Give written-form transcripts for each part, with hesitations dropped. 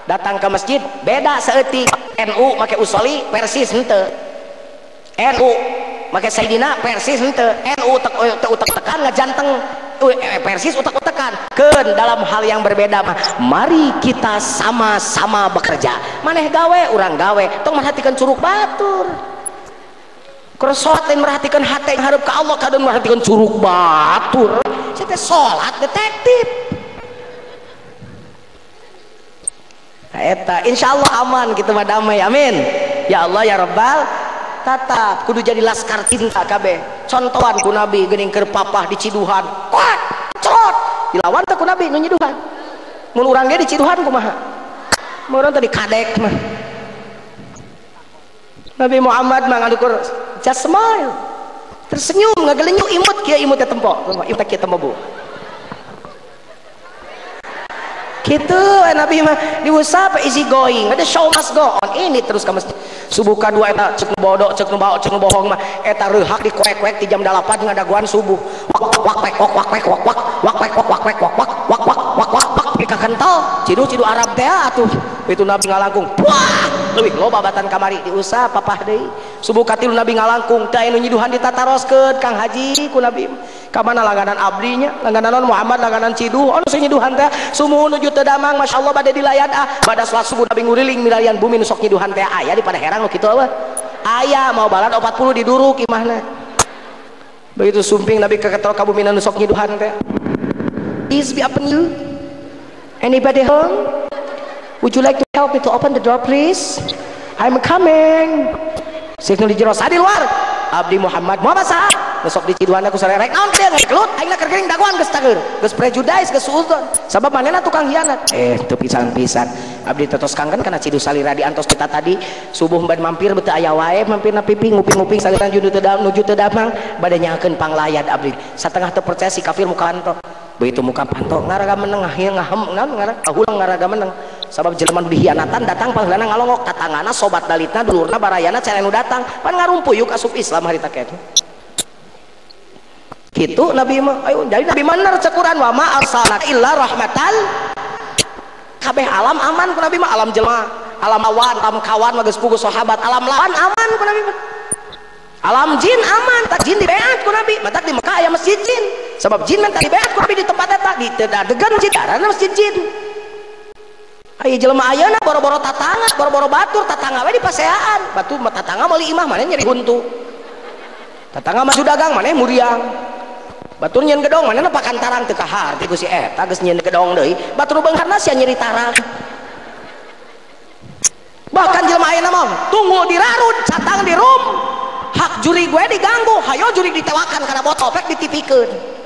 datang ke masjid beda seetik. NU make usoli Persis henteu, NU make Sayyidina Persis henteu, NU tekan ngajanteng Persis utak-utakan keun dalam hal yang berbeda mah mari kita sama-sama bekerja, maneh gawe urang gawe tong merhatikan curug batur keur salat lain merhatikan hati yang hareup ka Allah kadang merhatikan curug batur saya salat detektif nah, eta insyaallah aman kita mah damai amin ya Allah ya Rabbal tatap kudu jadi laskar cinta kabeh contohan ku Nabi geuning keur papah di Ciduhan kuat cerot dilawan teh ku Nabi nu nyiduhan mun urang ge di Ciduhan kumaha mun urang teh di kadek mah Nabi Muhammad mah ngadukur just smile tersenyum ngagelenyu imut kieu imut teh tempo imut teh kieu tempo bu gitu Nabi mah diusap easy going ada show must go on ini terus ka masjid subuh kadua eta cek nu bodoh cek nu baok cek nu bohong mah eta reuhak di kuek-kuek di jam 8 ngadaguan subuh wak wak wak wak wak wak wak wak wak wak wak wak wak wak wak wak wak wak wak pika kental cidu Arab teh atuh itu Nabi ngalangkung wah leuwih loba batan kamari diusap papah deui subuh katilu Nabi ngalangkung teh anu nyiduhan ditataroskeun Kang Haji ku Nabi ka mana langganan abdinya langganan Muhammad langganan cidu anu sing nyiduhan teh sumuhun nuju teu damang masyaallah bade dilayat bada salat subuh Nabi nguriling milarian bumi nu sok nyiduhan teh aya di pada herang nu kitu eueuh aya mau balad 40 diduruk imahna begitu sumping Nabi ke ketol ka bumi nu sok nyiduhan teh is be open you anybody home would you like to help me to open the door please I'm coming sik nu di jero di luar abdi Muhammad mau basa besok di Ciduhan aku sare rek naon kieu ngekelut aing keur geuning daguan geus tager geus prejudice geus suudzon sabab manehna tukang hianat teu pisan-pisan abdi tetos kangen kana Cidu salira diantos kita tadi subuh bade mampir beuteung aya wae mampirna pipi nguping-nguping saliran nuju teu damang bade nyakeun panglayad abdi satengah teu percaya si kafir muka panto begitu muka panto ngaraga meneng ngahem naon ngaraga ngaraga meneng sabab jelema nu dihianatan datang panggilana ngalongok tatangana sobat dalitna dulurna barayana cara nu datang pan ngarumpuyuk asup Islam harita kitu gitu Nabi mah ayo jadi Nabi bener cek Quran wa ma arsalna illa rahmatal kabeh alam aman ku Nabi mah alam jelema alam awan alam kawan mah geus puguh sahabat alam lawan aman ku Nabi mah alam jin aman tak jin dibeat ku Nabi matak di Mekah aya masjid jin sebab jin mah dibeat ku Nabi di tempat eta di degan jin karana masjid jin aya jelema ayeuna boro-boro tatangga boro-boro batur tatangga we di paseaan batu tatangga meuli imah maneh nyeri huntu tatangga maju dagang maneh muriang batur nyeun gedong manehna pakan tarang teu kahar ti ku si eta geus nyeun gedong deui batur beungharna sia nyeri tarang bahkan jelema ayeuna mah tunggu dirarut catang di rum hak juri gue diganggu hayo juri ditewakan karena botol pek ditipikeun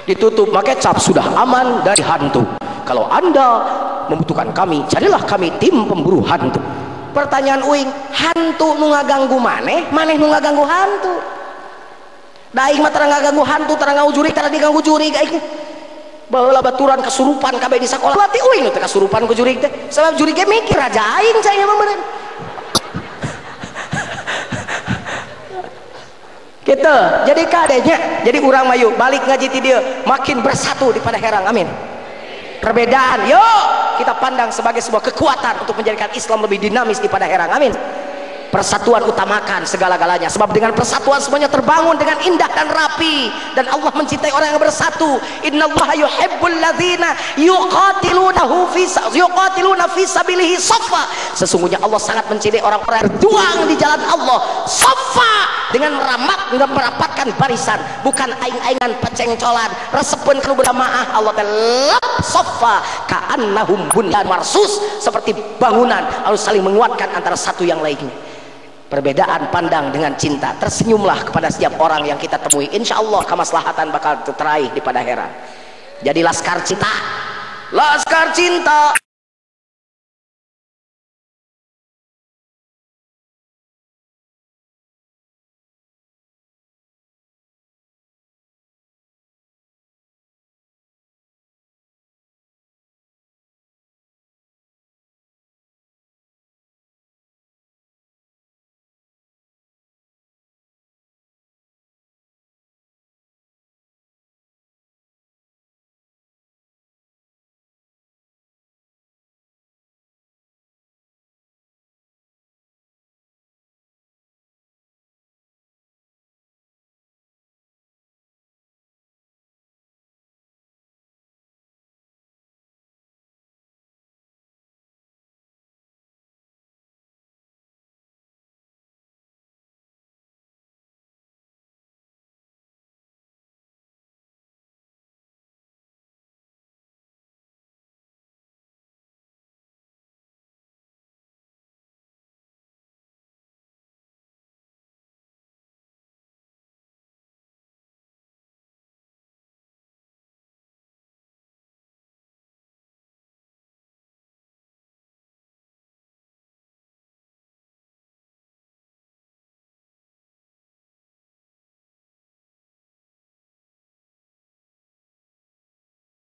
ditutup make cap sudah aman dari hantu kalau anda membutuhkan kami carilah kami tim pemburu hantu pertanyaan uing hantu nu ngaganggu maneh nu ngaganggu hantu da aing mah tara ngaganggu hantu tara ngaujurig tara diganggu jurig aing baheula baturan kasurupan kabeh di sakola berarti uing teh kasurupan ku jurig teh sabab jurig ge mikir raja aing cai mah meureun gitu jadi kadenya jadi urang mayu balik ngaji ti dieu makin bersatu di pada herang amin perbedaan yuk kita pandang sebagai sebuah kekuatan untuk menjadikan Islam lebih dinamis di pada herang amin persatuan utamakan segala-galanya sebab dengan persatuan semuanya terbangun dengan indah dan rapi dan Allah mencintai orang yang bersatu innallaha yuhibbul ladzina yuqatiluna fi sabilihi saffa sesungguhnya Allah sangat mencintai orang-orang yang berjuang di jalan Allah saffa dengan merapatkan barisan bukan aing-aingan pecengcolan resepeun kana berjamaah Allah telah saffa ka'annahum bunyan marsus seperti bangunan harus saling menguatkan antara satu yang lainnya perbedaan pandang dengan cinta tersenyumlah kepada setiap orang yang kita temui insya Allah kemaslahatan bakal teraih di pada hera jadi laskar cinta